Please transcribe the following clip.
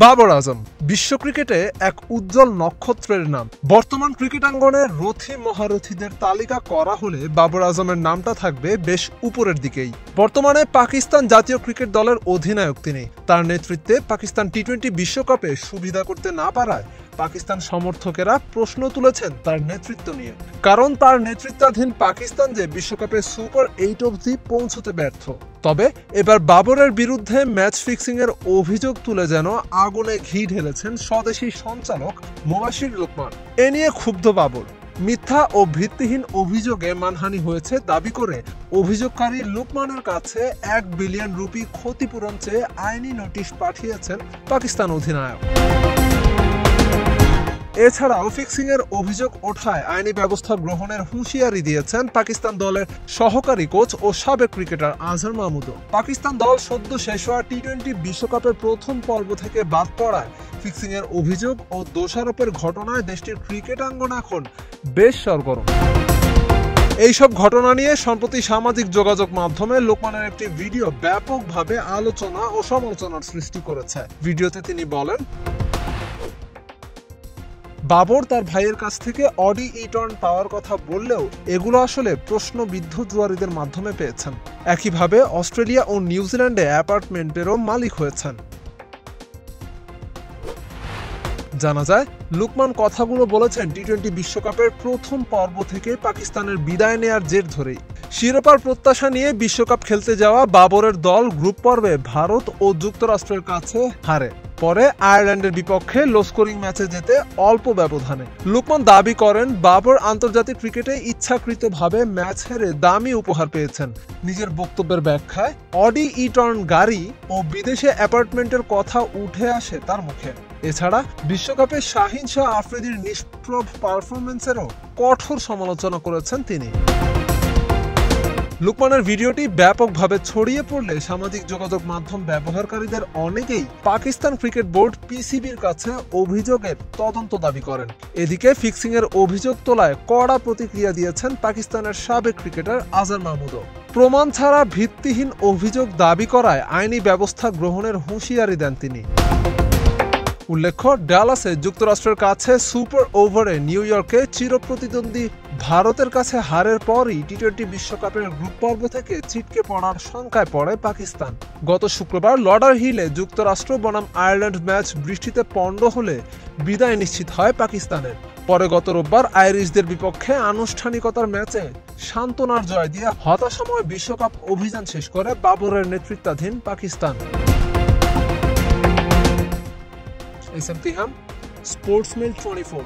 বাবর আজম বিশ্ব ক্রিকেটে এক উজ্জ্বল নক্ষত্রের নাম। বর্তমান ক্রিকেটাঙ্গনের রথী মহারথীদের তালিকা করা হলে বাবর আজমের নামটা থাকবে বেশ উপরের দিকেই। বর্তমানে পাকিস্তান জাতীয় ক্রিকেট দলের অধিনায়ক তিনি। তার নেতৃত্বে পাকিস্তান টি-20 বিশ্বকাপে সুবিধা করতে না পারায় পাকিস্তান সমর্থকেরা প্রশ্ন তুলেছেন তার নেতৃত্ব নিয়ে। কারণ তার নেতৃত্বাধীন পাকিস্তান যে বিশ্বকাপে সুপার 8 অবধি পৌঁছতে ব্যর্থ। তবে এবার বাবরের বিরুদ্ধে ম্যাচ ফিক্সিং এর অভিযোগ তুলে যেন আগুনে ঘি ঢেলেছেন স্বদেশী সঞ্চালক মুবাশির লোকমান। এ নিয়ে ক্ষুব্ধ বাবর। মিথ্যা ও ভিত্তিহীন অভিযোগে মানহানি হয়েছে দাবি করে অভিযোগকারী লোকমানের কাছে 1 বিলিয়ন রুপি ক্ষতিপূরণ চেয়ে আইনি নোটিশ পাঠিয়েছেন পাকিস্তান অধিনায়ক। এছাড়াও ফিক্সিং এর অভিযোগ ওঠায় আইনি ব্যবস্থা গ্রহণের হুঁশিয়ারি দিয়েছেন পাকিস্তান দলের সহকারী কোচ ও সাবেক ক্রিকেটার আজহার মাহমুদও। পাকিস্তান দল সদ্য শেষ হওয়া টি-20 বিশ্বকাপের প্রথম পর্ব থেকে বাদ পড়ায় ফিক্সিং এর অভিযোগ ও দোষারোপের ঘটনায় দেশটির ক্রিকেটাঙ্গন এখন বেশ সরগরম। এইসব ঘটনা নিয়ে সম্প্রতি সামাজিক যোগাযোগ মাধ্যমে লোকমানের একটি ভিডিও ব্যাপকভাবে আলোচনা ও সমালোচনার সৃষ্টি করেছে। ভিডিওতে তিনি বলেন, বাবর তার ভাইয়ের কাছ থেকে অডি ই-টার্ন পাওয়ার কথা বললেও এগুলো আসলে প্রশ্নবিদ্ধ জুয়ারিদের মাধ্যমে পেয়েছেন। একইভাবে অস্ট্রেলিয়া ও নিউজিল্যান্ডে অ্যাপার্টমেন্টেরও মালিক হয়েছেন। জানা যায়, লোকমান কথাগুলো বলেছেন টি-20 বিশ্বকাপের প্রথম পর্ব থেকে পাকিস্তানের বিদায় নেয়ার জের ধরেই। শিরোপার প্রত্যাশা নিয়ে বিশ্বকাপ খেলতে যাওয়া বাবরের দল গ্রুপ পর্বে ভারত ও যুক্তরাষ্ট্রের কাছে হারে। পরে আয়ারল্যান্ডের বিপক্ষে লো স্কোরিং ম্যাচে যেতে অল্প ব্যবধানে। লোকমান দাবি করেন বাবর আন্তর্জাতিক ক্রিকেটে ইচ্ছাকৃতভাবে ম্যাচ হেরে দামি উপহার পেয়েছেন। নিজের বক্তব্যের ব্যাখ্যায় অডি ই-টার্ন গাড়ি ও বিদেশে অ্যাপার্টমেন্টের কথা উঠে আসে তার মুখে। এছাড়া বিশ্বকাপে শাহিন শাহ আফ্রিদির নিষ্প্রভ পারফরম্যান্সেরও কঠোর সমালোচনা করেছেন তিনি। লোকমানের ভিডিওটি ব্যাপকভাবে ছড়িয়ে পড়লে সামাজিক যোগাযোগ মাধ্যম ব্যবহারকারীদের অনেকেই পাকিস্তান ক্রিকেট বোর্ড পিসিবির কাছে অভিযোগের তদন্ত দাবি করেন। এদিকে ফিক্সিং এর অভিযোগ তোলায় কড়া প্রতিক্রিয়া দিয়েছেন পাকিস্তানের সাবেক ক্রিকেটার আজহার মাহমুদও। প্রমাণ ছাড়া ভিত্তিহীন অভিযোগ দাবি করায় আইনি ব্যবস্থা গ্রহণের হুঁশিয়ারি দেন তিনি। উল্লেখ্য, ডালাসে যুক্তরাষ্ট্রের কাছে সুপার ওভারে নিউ ইয়র্কে চিরপ্রতিদ্বন্দ্বী ভারতের কাছে হারের পরই টি-20 বিশ্বকাপের গ্রুপ পর্ব থেকে ছিটকে পড়ার শঙ্কায় পড়ে পাকিস্তান। গত শুক্রবার লর্ডার হিলে যুক্তরাষ্ট্র বনাম আয়ারল্যান্ড ম্যাচ বৃষ্টিতে পণ্ড হলে বিদায় নিশ্চিত হয় পাকিস্তানের। পরে গত রোববার আইরিশদের বিপক্ষে আনুষ্ঠানিকতার ম্যাচে সান্ত্বনার জয় দিয়ে হতাশাময় বিশ্বকাপ অভিযান শেষ করে বাবরের নেতৃত্বাধীন Pakistan. S M Tiham, sportsmen 24।